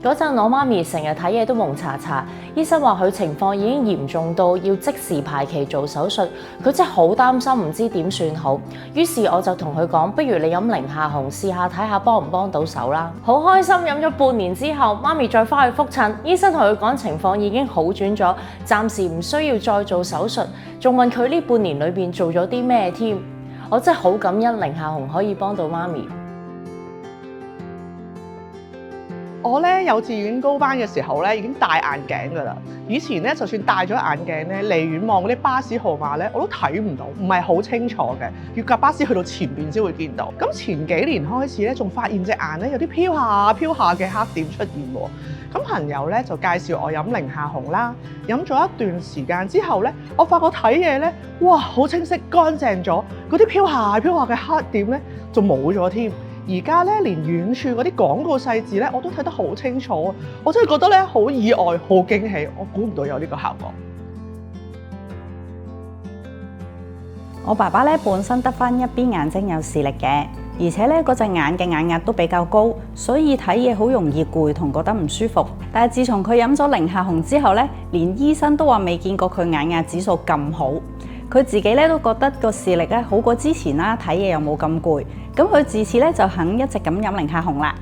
嗰陣我媽咪成日睇嘢都蒙查查，醫生話佢情況已經嚴重到要即時排期做手術，佢真係好擔心，唔知點算好。於是我就同佢講，不如你飲寧夏紅試下睇下幫唔幫到手啦。好開心，飲咗半年之後，媽咪再翻去覆診，醫生同佢講情況已經好轉咗，暫時唔需要再做手術，仲問佢呢半年裏邊做咗啲咩添。我真係好感恩寧夏紅可以幫到媽咪。我咧幼稚園高班嘅時候咧已經戴眼鏡㗎啦。以前咧就算戴咗眼鏡咧，離遠望嗰啲巴士號碼咧我都睇唔到，唔係好清楚嘅，要架巴士去到前邊先會見到。咁前幾年開始咧，仲發現隻眼咧有啲飄下嘅黑點出現喎。咁朋友咧就介紹我飲寧夏紅啦，飲咗一段時間之後咧，我發覺睇嘢咧，哇，好清晰乾淨咗，嗰啲飄下嘅黑點咧就冇咗添。而家咧，連遠處嗰啲廣告細字咧，我都睇得好清楚。我真係覺得咧，好意外，好驚喜。我估唔到有呢個效果。我爸爸咧本身得返一邊眼睛有視力嘅，而且咧嗰隻眼嘅眼壓都比較高，所以睇嘢好容易攰同覺得唔舒服。但係自從佢飲咗寧夏紅之後咧，連醫生都話未見過佢眼壓指數咁好。佢自己咧都覺得個視力咧好過之前啦，睇嘢又冇咁攰。咁佢自此咧就肯一直咁飲寧夏紅啦。